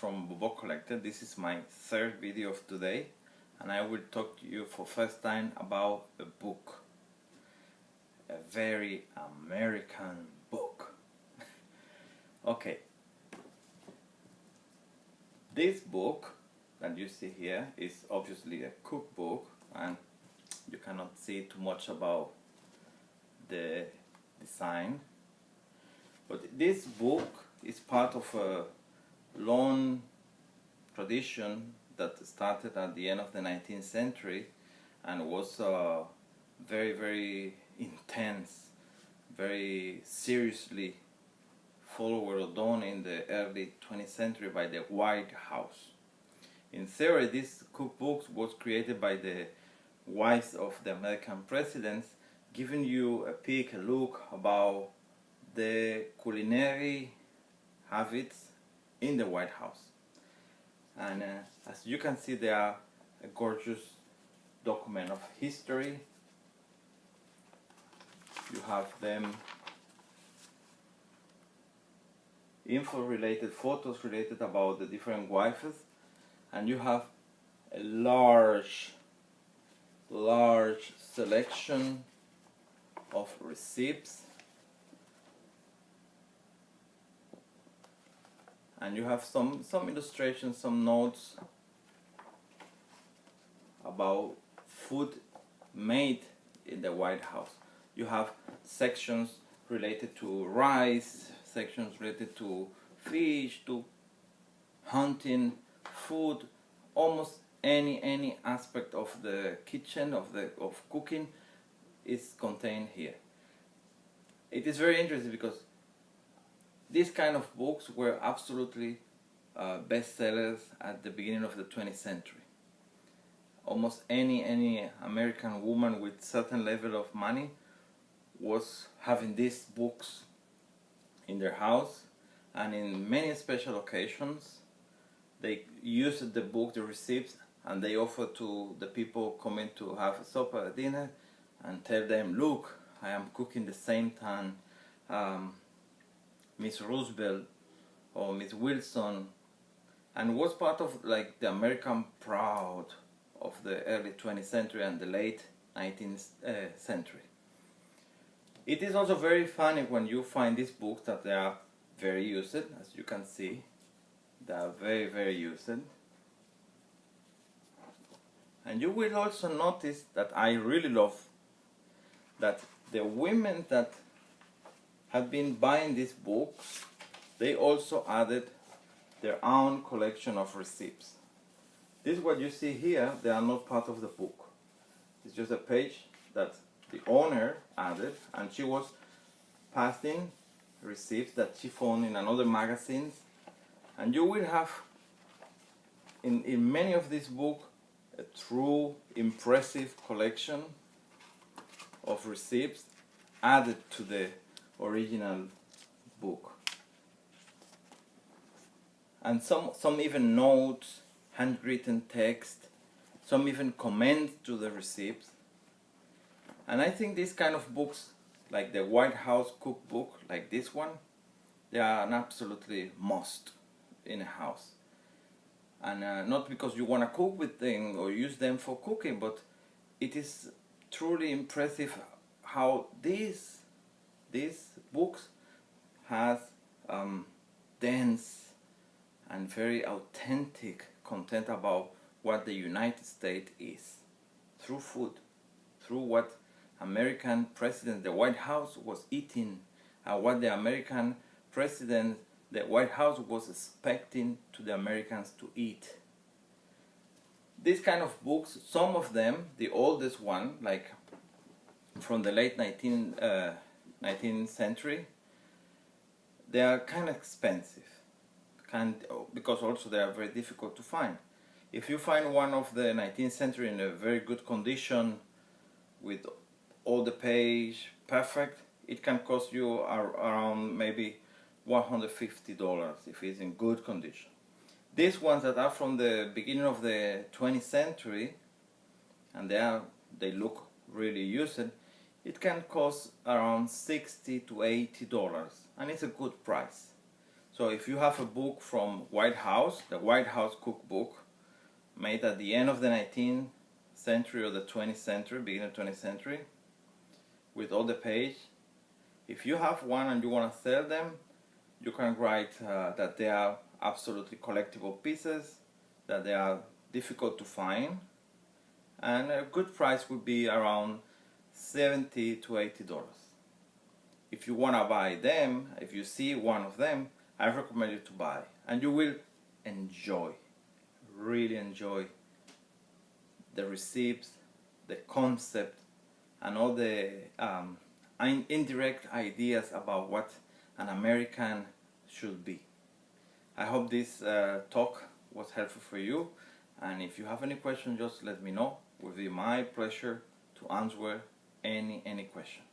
from Bobo Collector. This is my third video of today, and I will talk to you for first time about a book, a very American book. Okay, this book that you see here is obviously a cookbook, and you cannot see too much about the design, but this book is part of a long tradition that started at the end of the 19th century and was very, very intense, very seriously followed or done in the early 20th century by the White House. In theory, this cookbook was created by the wives of the American presidents, giving you a peek, a look about the culinary habits in the White House. And as you can see, they are a gorgeous document of history. You have them info related, photos related about the different wives, and you have a large selection of recipes, and you have some illustrations, some notes about food made in the White House. You have sections related to rice, sections related to fish, to hunting, food, almost any aspect of the kitchen, of cooking is contained here. It is very interesting because these kind of books were absolutely bestsellers at the beginning of the 20th century. Almost any American woman with certain level of money was having these books in their house, and in many special occasions they used the book, the receipts, and they offered to the people coming to have a supper, a dinner, and tell them, look, I am cooking the same time Miss Roosevelt or Miss Wilson, and was part of like the American proud of the early 20th century and the late 19th century. It is also very funny when you find these books that they are very used, as you can see. They are very used. And you will also notice that I really love that the women that had been buying these books, they also added their own collection of receipts. This is what you see here. They are not part of the book. It's just a page that the owner added, and she was passing receipts that she found in another magazines. And you will have in many of these books a true impressive collection of receipts added to the original book, and some even notes, handwritten text, some even comments to the receipts. And I think these kind of books, like the White House Cookbook, like this one, they are an absolutely must in a house. And not because you want to cook with them or use them for cooking, but it is truly impressive how these books has dense and very authentic content about what the United States is, through food, through what American president, the White House, was eating, and what the American president, the White House, was expecting to the Americans to eat. These kind of books, some of them, the oldest one, like from the late 19th century, they are kind of expensive, because also they are very difficult to find. If you find one of the 19th century in a very good condition, with all the page perfect, it can cost you around maybe $150 if it's in good condition. These ones that are from the beginning of the 20th century, and they look really used, it can cost around $60 to $80, and it's a good price. So if you have a book from White House, the White House Cookbook, made at the end of the 19th century or the 20th century, beginning of 20th century, with all the page, if you have one and you want to sell them, you can write that they are absolutely collectible pieces, that they are difficult to find, and a good price would be around $70 to $80. If you want to buy them, if you see one of them, I recommend you to buy, and you will enjoy, really enjoy the receipts, the concept, and all the indirect ideas about what an American should be. I hope this talk was helpful for you, and if you have any questions, just let me know. It will be my pleasure to answer any question.